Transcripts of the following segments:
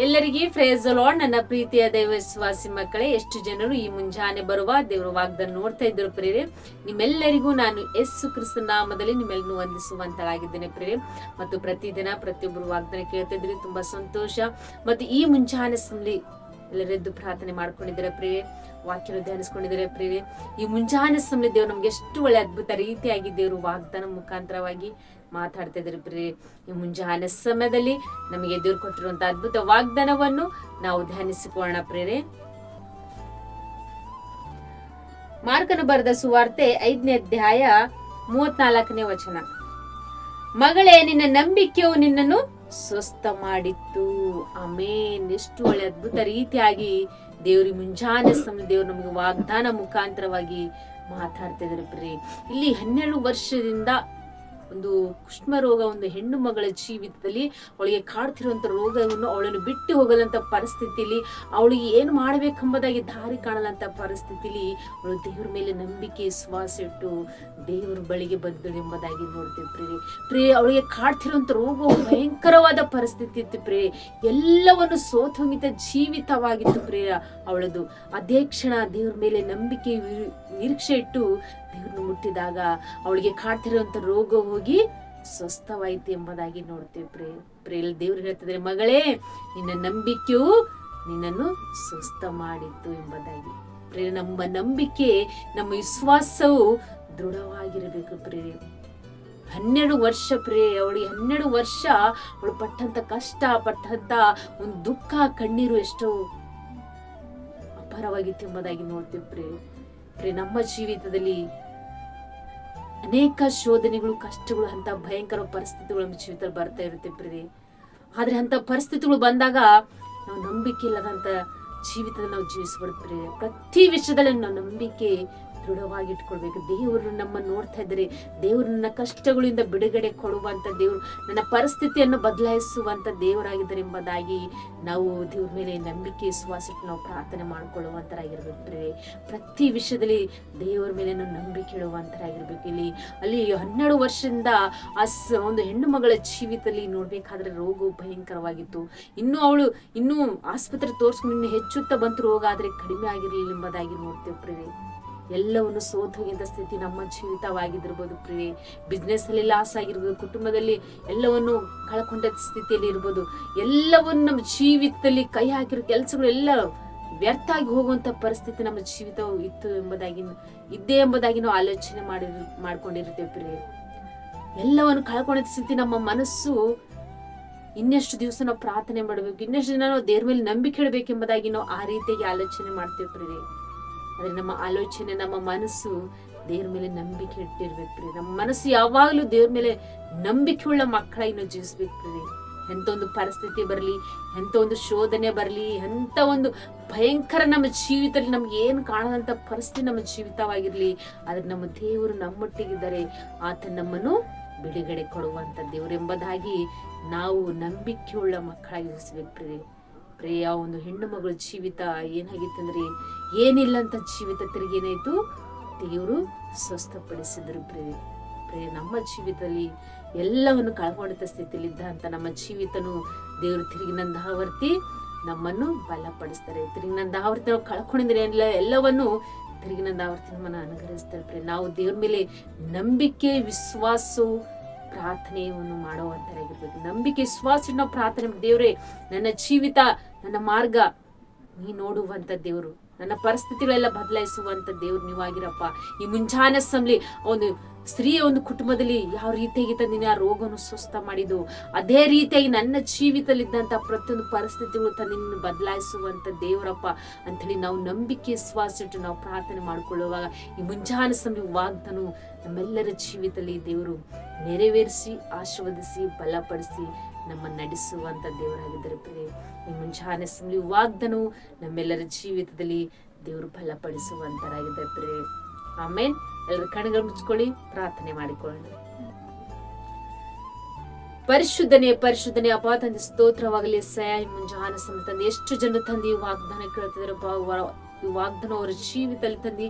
ಎಲ್ಲರಿಗೆ praise lord. ನನ್ನ ಪ್ರೀತಿಯ ದೈವ ವಿಶ್ವಾಸಿ ಮಕ್ಕಳೇ, ಎಷ್ಟು ಜನರು ಈ ಮುಂಜಾನೆ ಬರುವ ದೇವರ ವಾಗ್ದಾನ ನೋಡ್ತಾ ಇದ್ರು ಪ್ರೇರೆ. ನಿಮ್ಮೆಲ್ಲರಿಗೂ ನಾನು ಯೇಸು ಕ್ರಿಸ್ತ ನಾಮದಲ್ಲಿ ನಿಮ್ಮೆಲ್ಲರೂ ವಂದಿಸುವಂತಳಾಗಿದ್ದೇನೆ ಪ್ರೇರೆ. ಮತ್ತು ಪ್ರತಿದಿನ ಪ್ರತಿಯೊಬ್ಬರು ವಾಗ್ದಾನ ಕೇಳ್ತಾ ಇದ್ರಿ, ತುಂಬಾ ಸಂತೋಷ. ಮತ್ತು ಈ ಮುಂಜಾನೆ ಸಮಲಿ ಎಲ್ಲರೆದ್ದು ಪ್ರಾರ್ಥನೆ ಮಾಡ್ಕೊಂಡಿದ್ದಾರೆ ಪ್ರೇರೆ, ವಾಕ್ಯನ ಧ್ಯಾನಿಸ್ಕೊಂಡಿದ್ದಾರೆ ಪ್ರೇರೆ. ಈ ಮುಂಜಾನೆ ಸಮಲಿ ದೇವ್ರು ನಮ್ಗೆ ಎಷ್ಟು ಒಳ್ಳೆ ಅದ್ಭುತ ರೀತಿಯಾಗಿ ದೇವರು ವಾಗ್ದಾನ ಮುಖಾಂತರವಾಗಿ ಮಾತಾಡ್ತಾ ಇದ್ದಾರೆ ಪ್ರೇರೆ. ಈ ಮುಂಜಾನೆ ಸಮಯದಲ್ಲಿ ನಮಗೆ ದೇವ್ರು ಕೊಟ್ಟಿರುವಂತ ಅದ್ಭುತ ವಾಗ್ದಾನವನ್ನು ನಾವು ಧ್ಯಾನಿಸಿಕೊಳ್ಳೋಣ ಪ್ರೇರೆ. ಮಾರ್ಕನ ಬರೆದ ಸುವಾರ್ತೆ 5ನೇ ಅಧ್ಯಾಯ 34ನೇ ವಚನ. ಮಗಳೇ, ನಿನ್ನ ನಂಬಿಕೆಯು ನಿನ್ನನ್ನು ಸ್ವಸ್ಥ ಮಾಡಿತ್ತು. ಆಮೇನ್. ಎಷ್ಟು ಒಳ್ಳೆ ಅದ್ಭುತ ರೀತಿಯಾಗಿ ದೇವ್ರಿ ಮುಂಜಾನೆ ಸಮಯ ದೇವ್ರು ನಮಗೆ ವಾಗ್ದಾನ ಮುಖಾಂತರವಾಗಿ ಮಾತಾಡ್ತಾ ಇದ್ದಾರೆ ಪ್ರೇರೆ. ಇಲ್ಲಿ 12 ವರ್ಷದಿಂದ ಒಂದು ಕುಷ್ಠ ರೋಗ ಒಂದು ಹೆಣ್ಣು ಮಗಳ ಜೀವಿತದಲ್ಲಿ ಅವಳಿಗೆ ಕಾಡ್ತಿರುವಂತ ರೋಗವನ್ನು ಅವಳನ್ನು ಬಿಟ್ಟು ಹೋಗಲಂತ ಪರಿಸ್ಥಿತಿಲಿ ಅವಳಿಗೆ ಏನು ಮಾಡ್ಬೇಕೆಂಬುದಾಗಿ ದಾರಿ ಕಾಣಲಂತ ಪರಿಸ್ಥಿತಿಲಿ ಅವಳು ದೇವ್ರ ಮೇಲೆ ನಂಬಿಕೆ ವಿಶ್ವಾಸ ಇಟ್ಟು ದೇವ್ರ ಬಳಿಗೆ ಬಂದಳು ಎಂಬುದಾಗಿ ನೋಡ್ತೇವೆ ಪ್ರಿಯೆ. ಅವಳಿಗೆ ಕಾಡ್ತಿರುವಂತ ರೋಗ ಭಯಂಕರವಾದ ಪರಿಸ್ಥಿತಿ ಇತ್ತು ಪ್ರಿಯೆ. ಎಲ್ಲವನ್ನು ಸೋತೋಗಿತ ಜೀವಿತವಾಗಿತ್ತು ಪ್ರಿಯ ಅವಳದು. ಅದೇ ಕ್ಷಣ ದೇವ್ರ ಮೇಲೆ ನಂಬಿಕೆ ನಿರೀಕ್ಷೆ ಇಟ್ಟು ದೇವ್ರನ್ನು ಮುಟ್ಟಿದಾಗ ಅವಳಿಗೆ ಕಾಡ್ತಿರುವಂತ ರೋಗ ಹೋಗಿ ಸ್ವಸ್ಥವಾಯಿತು ಎಂಬುದಾಗಿ ನೋಡ್ತೇವೆ ಪ್ರೇಲ್. ದೇವ್ರು ಹೇಳ್ತಿದ್ರೆ, ಮಗಳೇ, ನಿನ್ನ ನಂಬಿಕೆಯು ನಿನ್ನನ್ನು ಸ್ವಸ್ಥ ಮಾಡಿತ್ತು ಎಂಬುದಾಗಿ. ಪ್ರೇರೆ, ನಮ್ಮ ನಂಬಿಕೆ ನಮ್ಮ ವಿಶ್ವಾಸವು ದೃಢವಾಗಿರಬೇಕು ಪ್ರೇರೆ. 12 ವರ್ಷ ಪ್ರೇರೆ, ಅವಳಿಗೆ 12 ವರ್ಷ ಅವಳು ಪಟ್ಟಂತ ಕಷ್ಟ, ಪಟ್ಟಂತ ಒಂದು ದುಃಖ, ಕಣ್ಣೀರು ಎಷ್ಟೋ ಅಪಾರವಾಗಿತ್ತು ಎಂಬುದಾಗಿ ನೋಡ್ತೇವೆ ಪ್ರೇರೆ. ನಮ್ಮ ಜೀವಿತದಲ್ಲಿ ಅನೇಕ ಶೋಧನೆಗಳು, ಕಷ್ಟಗಳು, ಅಂತ ಭಯಂಕರ ಪರಿಸ್ಥಿತಿಗಳು ನಮ್ಮ ಜೀವಿತದಲ್ಲಿ ಬರ್ತಾ ಇರುತ್ತೆ ಪ್ರೇರೆ. ಆದ್ರೆ ಅಂತ ಪರಿಸ್ಥಿತಿಗಳು ಬಂದಾಗ ನಾವು ನಂಬಿಕೆ ಇಲ್ಲದಂತ ಜೀವಿತದಲ್ಲಿ ನಾವು ಜೀವಿಸಬಾರ್ದು ಪ್ರೇರೆ. ಪ್ರತಿ ವಿಷಯದಲ್ಲಿ ನಾವು ನಂಬಿಕೆ ದೃಢವಾಗಿ ಇಟ್ಕೊಳ್ಬೇಕು. ದೇವರು ನಮ್ಮ ನೋಡ್ತಾ ಇದ್ದಾರೆ. ದೇವರು ನನ್ನ ಕಷ್ಟಗಳಿಂದ ಬಿಡುಗಡೆ ಕೊಡುವಂತ ದೇವರು, ನನ್ನ ಪರಿಸ್ಥಿತಿಯನ್ನು ಬದಲಾಯಿಸುವಂತ ದೇವರಾಗಿದ್ದಾರೆ ಎಂಬುದಾಗಿ ನಾವು ದೇವ್ರ ಮೇಲೆ ನಂಬಿಕೆ ವಿಶ್ವಾಸ ಇಟ್ಟು ನಾವು ಪ್ರಾರ್ಥನೆ ಮಾಡ್ಕೊಳ್ಳುವಂತರಾಗಿರ್ಬೇಕು ಪ್ರೇರೆ. ಪ್ರತಿ ವಿಷಯದಲ್ಲಿ ದೇವರ ಮೇಲೆ ನಾವು ನಂಬಿಕೆ ಇಡುವಂತರಾಗಿರ್ಬೇಕು. ಅಲ್ಲಿ 12 ವರ್ಷದಿಂದ ಒಂದು ಹೆಣ್ಣು ಮಗಳ ಜೀವಿತದಲ್ಲಿ ನೋಡ್ಬೇಕಾದ್ರೆ ರೋಗವು ಭಯಂಕರವಾಗಿತ್ತು. ಇನ್ನೂ ಆಸ್ಪತ್ರೆ ತೋರಿಸ್ಕೊಂಡು ಇನ್ನು ಹೆಚ್ಚುತ್ತಾ ಬಂತು ರೋಗ, ಆದ್ರೆ ಕಡಿಮೆ ಆಗಿರ್ಲಿಲ್ಲ ಎಂಬುದಾಗಿ ನೋಡ್ತೇವೆ ಪ್ರೇರೆ. ಎಲ್ಲವನ್ನು ಸೋತೋಗಿದ್ದ ಸ್ಥಿತಿ ನಮ್ಮ ಜೀವಿತವಾಗಿರ್ಬೋದು ಪ್ರಿಯೆ. ಬಿಸ್ನೆಸ್ ಅಲ್ಲಿ ಲಾಸ್ ಆಗಿರ್ಬೋದು, ಕುಟುಂಬದಲ್ಲಿ ಎಲ್ಲವನ್ನು ಕಳ್ಕೊಂಡ ಸ್ಥಿತಿಯಲ್ಲಿ ಇರ್ಬೋದು, ಎಲ್ಲವನ್ನು ನಮ್ಮ ಜೀವಿತದಲ್ಲಿ ಕೈ ಹಾಕಿರೋ ಕೆಲಸಗಳು ಎಲ್ಲ ವ್ಯರ್ಥ ಆಗಿ ಹೋಗುವಂತ ಪರಿಸ್ಥಿತಿ ನಮ್ಮ ಜೀವಿತ ಇದ್ದೇ ಎಂಬುದಾಗಿ ನಾವು ಆಲೋಚನೆ ಮಾಡ್ಕೊಂಡಿರ್ತೇವೆ ಪ್ರಿಯೆ. ಎಲ್ಲವನ್ನು ಕಳ್ಕೊಂಡ ಸ್ಥಿತಿ ನಮ್ಮ ಮನಸ್ಸು ಇನ್ನೆಷ್ಟು ದಿವಸ ನಾವು ಪ್ರಾರ್ಥನೆ ಮಾಡಬೇಕು, ಇನ್ನೆಷ್ಟು ದಿನ ನಾವು ದೇವ್ರ ಮೇಲೆ ನಂಬಿಕೆ ಇಡಬೇಕೆಂಬುದಾಗಿ ನಾವು ಆ ರೀತಿಯಾಗಿ ಆಲೋಚನೆ ಮಾಡ್ತೇವೆ ಪ್ರಿಯೆ. ಆದ್ರೆ ನಮ್ಮ ಆಲೋಚನೆ, ನಮ್ಮ ಮನಸ್ಸು ದೇವ್ರ ಮೇಲೆ ನಂಬಿಕೆ ಇಟ್ಟಿರ್ಬೇಕು ಪ್ರಿಯೆ. ನಮ್ಮ ಮನಸ್ಸು ಯಾವಾಗಲೂ ದೇವ್ರ ಮೇಲೆ ನಂಬಿಕೆ ಉಳ್ಳ ಮಕ್ಕಳಾಗಿ ನಾವು ಜೀವಿಸ್ಬೇಕು ಪ್ರಿಯೆ. ಎಂತ ಒಂದು ಪರಿಸ್ಥಿತಿ ಬರಲಿ, ಎಂತ ಒಂದು ಶೋಧನೆ ಬರಲಿ, ಎಂತ ಒಂದು ಭಯಂಕರ ನಮ್ಮ ಜೀವಿತದಲ್ಲಿ ನಮ್ಗೆ ಏನು ಕಾಣದಂತ ಪರಿಸ್ಥಿತಿ ನಮ್ಮ ಜೀವಿತವಾಗಿರ್ಲಿ, ಆದ್ರೆ ನಮ್ಮ ದೇವರು ನಮ್ಮೊಟ್ಟಿಗಿದ್ದಾರೆ. ಆತ ನಮ್ಮನ್ನು ಬಿಡುಗಡೆ ಕೊಡುವಂತ ದೇವರು ಎಂಬುದಾಗಿ ನಾವು ನಂಬಿಕೆ ಉಳ್ಳ ಮಕ್ಕಳಾಗಿ ಜೀವಿಸ್ಬೇಕು ಪ್ರಿಯೆ. ಆ ಒಂದು ಹೆಣ್ಣು ಮಗಳ ಜೀವಿತ ಏನಾಗಿತ್ತಂದ್ರೆ, ಏನಿಲ್ಲ ಅಂತ ಜೀವಿತ ತಿರುಗೇನಾಯ್ತು, ದೇವರು ಸ್ವಸ್ಥಪಡಿಸಿದ್ರು ಪ್ರಿಯೆ. ನಮ್ಮ ಜೀವಿತದಲ್ಲಿ ಎಲ್ಲವನ್ನು ಕಳ್ಕೊಂಡ ಸ್ಥಿತಿಯಲ್ಲಿ ಇದ್ದಂತ ನಮ್ಮ ಜೀವಿತನು ದೇವರು ತಿರುಗಿನಂದಾವರ್ತಿ ನಮ್ಮನ್ನು ಬಲಪಡಿಸ್ತಾರೆ. ತಿರುಗಿನಂದಾವರ್ತಿ ನಾವು ಕಳ್ಕೊಂಡಿದ್ರೆ ಎಲ್ಲವನ್ನು ತಿರುಗಿನಂದಾವರ್ತಿ ನಮ್ಮನ್ನು ಅನುಗ್ರಹಿಸ್ತಾರೆ ಪ್ರಿಯೆ. ನಾವು ದೇವ್ರ ಮೇಲೆ ನಂಬಿಕೆ ವಿಶ್ವಾಸವು ಪ್ರಾರ್ಥನೆಯನ್ನು ಮಾಡುವಂತರಾಗಿರ್ಬೇಕು. ನಂಬಿಕೆ ವಿಶ್ವಾಸ ನಾವು ಪ್ರಾರ್ಥನೆ, ದೇವ್ರೇ ನನ್ನ ಜೀವಿತ, ನನ್ನ ಮಾರ್ಗ ನೀ ನೋಡುವಂತ ದೇವ್ರು, ನನ್ನ ಪರಿಸ್ಥಿತಿಗಳೆಲ್ಲ ಬದಲಾಯಿಸುವಂತ ದೇವ್ರು ನೀವಾಗಿರಪ್ಪ. ಈ ಮುಂಜಾನೆ ಸಮಲಿ ಒಂದು ಸ್ತ್ರೀಯ ಒಂದು ಕುಟುಂಬದಲ್ಲಿ ಯಾವ ರೀತಿಯಾಗಿ ತಂದಿನ ಆ ರೋಗವನ್ನು ಸ್ವಸ್ಥ ಮಾಡಿದ್ದು, ಅದೇ ರೀತಿಯಾಗಿ ನನ್ನ ಜೀವಿತದಲ್ಲಿದ್ದಂತ ಪ್ರತಿಯೊಂದು ಪರಿಸ್ಥಿತಿಗಳು ತಂದಿನ ಬದಲಾಯಿಸುವಂತ ದೇವರಪ್ಪ ಅಂತೇಳಿ ನಾವು ನಂಬಿಕೆ ವಿಶ್ವಾಸ ಇಟ್ಟು ನಾವು ಪ್ರಾರ್ಥನೆ ಮಾಡ್ಕೊಳ್ಳುವಾಗ ಈ ಮುಂಜಾನೆ ಸಮಯ ವಾಗ್ದಾನ ನಮ್ಮೆಲ್ಲರ ಜೀವಿತದಲ್ಲಿ ದೇವರು ನೆರವೇರಿಸಿ ಆಶೀರ್ವದಿಸಿ ಬಲಪಡಿಸಿ ನಮ್ಮ ನಡೆಸುವಂತ ದೇವರಾಗಿದ್ದಾರೆ ಪ್ರಿಯೆ. ಈ ಮುಂಜಾನೆ ಸಮಯ ವಾಗ್ದಾನವು ನಮ್ಮೆಲ್ಲರ ಜೀವಿತದಲ್ಲಿ ದೇವರು ಬಲಪಡಿಸುವಂತರಾಗಿದ್ದಾರೆ ಪ್ರಿಯೆ. ಆಮೇನ್. ಎಲ್ಲರ ಕಣ್ಣುಗಳು ಮುಚ್ಕೊಳ್ಳಿ, ಪ್ರಾರ್ಥನೆ ಮಾಡಿಕೊಳ್ಳೋಣ. ಪರಿಶುದ್ಧನೇ ಅಪ್ಪ ತಂದೆ, ಸ್ತೋತ್ರವಾಗಲಿ ಸಯ. ಮುಂಜಾನೆ ಸಮಯ ತಂದೆ ಎಷ್ಟು ಜನ ತಂದೆ ಈ ವಾಗ್ದಾನ ಕೇಳ್ತಿದಾರಪ್ಪ, ಈ ವಾಗ್ದಾನ ಅವರ ಜೀವಿತದಲ್ಲಿ ತಂದೆ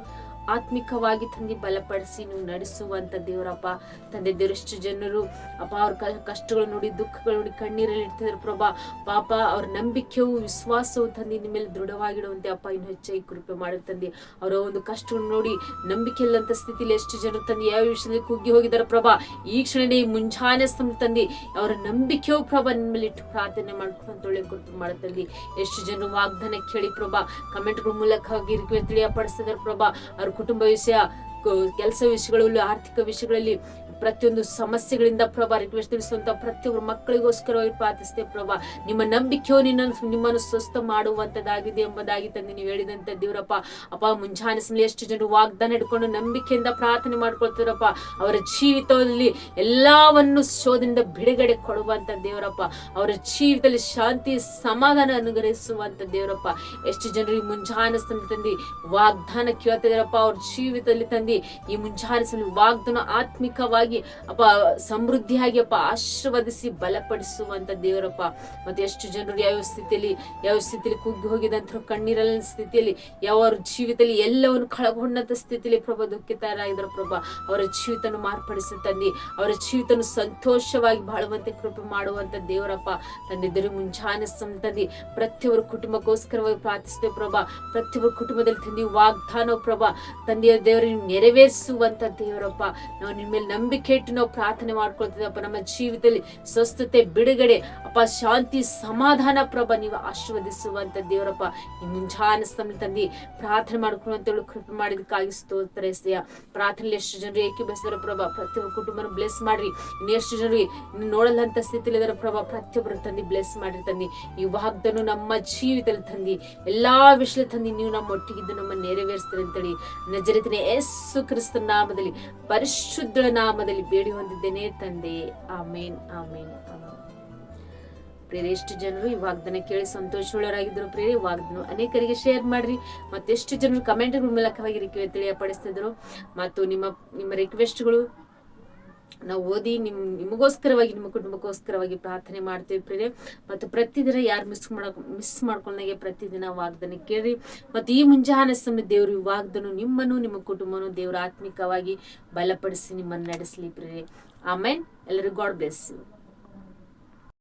ಆತ್ಮಿಕವಾಗಿ ತಂದೆ ಬಲಪಡಿಸಿ ನೀವು ನಡೆಸುವಂತ ದೇವರಪ್ಪ. ತಂದೆ ದೇವರೆಷ್ಟು ಜನರು ಅಪ್ಪ ಅವ್ರ ಕಷ್ಟಗಳು ನೋಡಿ, ದುಃಖಗಳು ನೋಡಿ ಕಣ್ಣೀರಲ್ಲಿ ಇಡ್ತಿದ್ರು ಪ್ರಭಾ. ಪಾಪ ಅವ್ರ ನಂಬಿಕೆಯು ವಿಶ್ವಾಸವು ತಂದೆ ನಿಮ್ಮ ಮೇಲೆ ದೃಢವಾಗಿಡುವಂತೆ ಅಪ್ಪ ಇನ್ನು ಹೆಚ್ಚಾಗಿ ಕೃಪೆ ಮಾಡಿ ತಂದೆ. ಅವರ ಒಂದು ಕಷ್ಟವನ್ನು ನೋಡಿ ನಂಬಿಕೆ ಇಲ್ಲಂತ ಸ್ಥಿತಿಯಲ್ಲಿ ಎಷ್ಟು ಜನರು ತಂದೆ ಯಾವ ವಿಷಯದಲ್ಲಿ ಕುಗ್ಗಿ ಹೋಗಿದ್ದಾರೆ ಪ್ರಭಾ. ಈ ಕ್ಷಣನೇ ಮುಂಜಾನೆ ತಂದೆ ಅವರ ನಂಬಿಕೆಯು ಪ್ರಭಾ ನಿಮ್ಮ ಮೇಲೆ ಇಟ್ಟು ಪ್ರಾರ್ಥನೆ ಮಾಡ್ಕೊಂಡು ಒಳ್ಳೆ ಕೃಪೆ ಮಾಡುತ್ತಂದೆ. ಎಷ್ಟು ಜನರು ವಾಗ್ದಾನ ಕೇಳಿ ಪ್ರಭಾ ಕಮೆಂಟ್ಗಳ ಮೂಲಕವಾಗಿ ತಿಳಿಯಪಡಿಸಿದಾರೆ ಪ್ರಭಾ. ಅವ್ರ ಕುಟುಂಬ ವಿಷಯ, ಕೆಲಸ ವಿಷಯಗಳಲ್ಲಿ, ಆರ್ಥಿಕ ವಿಷಯಗಳಲ್ಲಿ ಪ್ರತಿಯೊಂದು ಸಮಸ್ಯೆಗಳಿಂದ ಪ್ರಭಾ ರಿಕ್ವೆಸ್ಟ್ ತಿಳಿಸುವಂತ ಪ್ರತಿಯೊಬ್ಬರು ಮಕ್ಕಳಿಗೋಸ್ಕರವಾಗಿ ಪ್ರಾರ್ಥಿಸ್ತೇವೆ ಪ್ರಭಾ. ನಿಮ್ಮ ನಂಬಿಕೆಯು ನಿಮ್ಮನ್ನು ಸ್ವಸ್ಥ ಮಾಡುವಂತದ್ದಾಗಿದೆ ಎಂಬುದಾಗಿ ತಂದೆ ನೀವು ಹೇಳಿದಂತ ದೇವರಪ್ಪ. ಅಪ್ಪ ಮುಂಜಾನೆ ಸಮಯ ಎಷ್ಟು ಜನರು ವಾಗ್ದಾನ ಹಿಡ್ಕೊಂಡು ನಂಬಿಕೆಯಿಂದ ಪ್ರಾರ್ಥನೆ ಮಾಡ್ಕೊಳ್ತಾರಪ್ಪ. ಅವರ ಜೀವಿತದಲ್ಲಿ ಎಲ್ಲವನ್ನು ಶೋಧನೆಯಿಂದ ಬಿಡುಗಡೆ ಕೊಡುವಂತ ದೇವರಪ್ಪ. ಅವರ ಜೀವಿತದಲ್ಲಿ ಶಾಂತಿ ಸಮಾಧಾನ ಅನುಗ್ರಹಿಸುವಂತ ದೇವರಪ್ಪ. ಎಷ್ಟು ಜನರು ಈ ಮುಂಜಾನೆ ಸಮಯ ತಂದಿ ವಾಗ್ದಾನ ಕೇಳ್ತಿದಾರಪ್ಪ. ಅವ್ರ ಜೀವಿತದಲ್ಲಿ ತಂದಿ ಈ ಮುಂಜಾನೆ ಸಮಯ ವಾಗ್ದಾನ ಆತ್ಮಿಕವಾಗಿ ಅಪ್ಪ ಸಮೃದ್ಧಿಯಾಗಿ ಅಪ್ಪ ಆಶೀರ್ವದಿಸಿ ಬಲಪಡಿಸುವಂತ ದೇವರಪ್ಪ. ಮತ್ತೆ ಎಷ್ಟು ಜನರು ಯಾವ ಸ್ಥಿತಿಯಲ್ಲಿ ಕುಗ್ಗಿ ಹೋಗಿದಂತ ಕಣ್ಣೀರಲ್ಲ ಸ್ಥಿತಿಯಲ್ಲಿ, ಯಾವ ಜೀವಿತದಲ್ಲಿ ಎಲ್ಲವನ್ನು ಕಳಗೊಂಡಂತ ಸ್ಥಿತಿಯಲ್ಲಿ ಪ್ರಭಾ ದುಃಖಿತರಾಗಿದ್ರು ಪ್ರಭಾ. ಅವರ ಜೀವಿತವನ್ನು ಮಾರ್ಪಡಿಸಿ ತಂದಿ ಅವರ ಜೀವಿತವನ್ನು ಸಂತೋಷವಾಗಿ ಬಾಳುವಂತೆ ಕೃಪೆ ಮಾಡುವಂತ ದೇವರಪ್ಪ. ತಂದೆ ದೇವರು ಮುಂಜಾನೆ ತಂದಿ ಪ್ರತಿಯೊಬ್ಬರ ಕುಟುಂಬಕ್ಕೋಸ್ಕರವಾಗಿ ಪ್ರಾರ್ಥಿಸ್ತೇವೆ ಪ್ರಭಾ. ಪ್ರತಿಯೊಬ್ಬರ ಕುಟುಂಬದಲ್ಲಿ ತಂದಿ ವಾಗ್ದಾನ ಪ್ರಭಾ ತಂದೆಯ ದೇವರನ್ನು ನೆರವೇರಿಸುವಂತ ದೇವರಪ್ಪ. ನಾವು ನಿಮ್ಮ ಮೇಲೆ ನಂಬಿಕೆ ಇಟ್ಟು ನಾವು ಪ್ರಾರ್ಥನೆ ಮಾಡ್ಕೊಳ್ತಿದ್ದಪ್ಪ. ನಮ್ಮ ಜೀವಿತದಲ್ಲಿ ಸ್ವಸ್ಥತೆ, ಬಿಡುಗಡೆ ಅಪ್ಪ, ಶಾಂತಿ, ಸಮಾಧಾನ ಪ್ರಭಾ ನೀವು ಆಶೀರ್ವದಿಸುವಂತ ದೇವರಪ್ಪ. ಈ ಮುಂಜಾನೆ ಸಮಯ ತಂದಿ ಪ್ರಾರ್ಥನೆ ಮಾಡ್ಕೊಳ್ಳುವಂತ ಕೃಪೆ ಮಾಡಿದಕ್ಕಾಗಿ ಸ್ತೋತ್ರ ಎಸೆಯ. ಪ್ರಾರ್ಥನೆ ಎಷ್ಟು ಜನರು ಏಕೀಭವಿಸಿದಾರೆ ಪ್ರಭಾ. ಪ್ರತಿಯೊಬ್ಬರು ಕುಟುಂಬನ ಬ್ಲೆಸ್ ಮಾಡ್ರಿ. ಇನ್ನೆಷ್ಟು ಜನರು ನೋಡಲ್ಲಂತ ಸ್ಥಿತಿಯಲ್ಲಿ ಇದಾರೆ ಪ್ರಭಾ. ಪ್ರತಿಯೊಬ್ಬರು ತಂದಿ ಬ್ಲೆಸ್ ಮಾಡ್ರಿ ತಂದಿ. ಈ ವಾಗ್ದಾನ ನಮ್ಮ ಜೀವಿತದಲ್ಲಿ ತಂದಿ ಎಲ್ಲಾ ವಿಷಯ ತಂದಿ ನೀವು ನಮ್ಮ ಒಟ್ಟಿಗಿದ್ದು ನಮ್ಮ ನೆರವೇರಿಸ್ತಾರೆ ಅಂತೇಳಿ ನಜರೇತಿನ ಯೇಸು ಕ್ರಿಸ್ತನ ನಾಮದಲ್ಲಿ ಪರಿಶುದ್ಧ ನಾಮದಲ್ಲಿ ಬೇಡಿ ಹೊಂದಿದ್ದೇನೆ ತಂದೆ. ಆಮೇನ್ ಆಮೇನ್ ಆಮೇನ್. ಪ್ರೇರೆ ಎಷ್ಟು ಜನರು ಈ ವಾಗ್ದಾನ ಕೇಳಿ ಸಂತೋಷವುಳ್ಳವರಾಗಿದ್ದರು ಪ್ರೇರೆ. ವಾಗ್ದಾನ ಅನೇಕರಿಗೆ ಶೇರ್ ಮಾಡ್ರಿ. ಮತ್ತೆಷ್ಟು ಜನರು ಕಮೆಂಟ್ಗಳ ಮೂಲಕವಾಗಿ ತಿಳಿಯಪಡಿಸ್ತಿದ್ರು. ಮತ್ತು ನಿಮ್ಮ ರಿಕ್ವೆಸ್ಟ್ಗಳು ನಾವು ಓದಿ ನಿಮಗೋಸ್ಕರವಾಗಿ, ನಿಮ್ಮ ಕುಟುಂಬಕ್ಕೋಸ್ಕರವಾಗಿ ಪ್ರಾರ್ಥನೆ ಮಾಡ್ತೇವೆ ಪ್ರೇರೆ. ಮತ್ತು ಪ್ರತಿದಿನ ಯಾರು ಮಿಸ್ ಮಾಡ್ಕೊಂಡಾಗೆ ಪ್ರತಿದಿನ ವಾಗ್ದಾನ ಕೇಳ್ರಿ. ಮತ್ತು ಈ ಮುಂಜಾನೆ ಸಮಯ ದೇವರು ಈ ವಾಗ್ದಾನ ನಿಮ್ಮನ್ನು, ನಿಮ್ಮ ಕುಟುಂಬನು ದೇವರು ಆತ್ಮಿಕವಾಗಿ ಬಲಪಡಿಸಿ ನಿಮ್ಮನ್ನು ನಡೆಸಲಿ ಪ್ರೇರೆ. ಆಮೇನ್. ಎಲ್ಲರಿಗೂ ಗಾಡ್ ಬ್ಲೆಸ್ ಯು.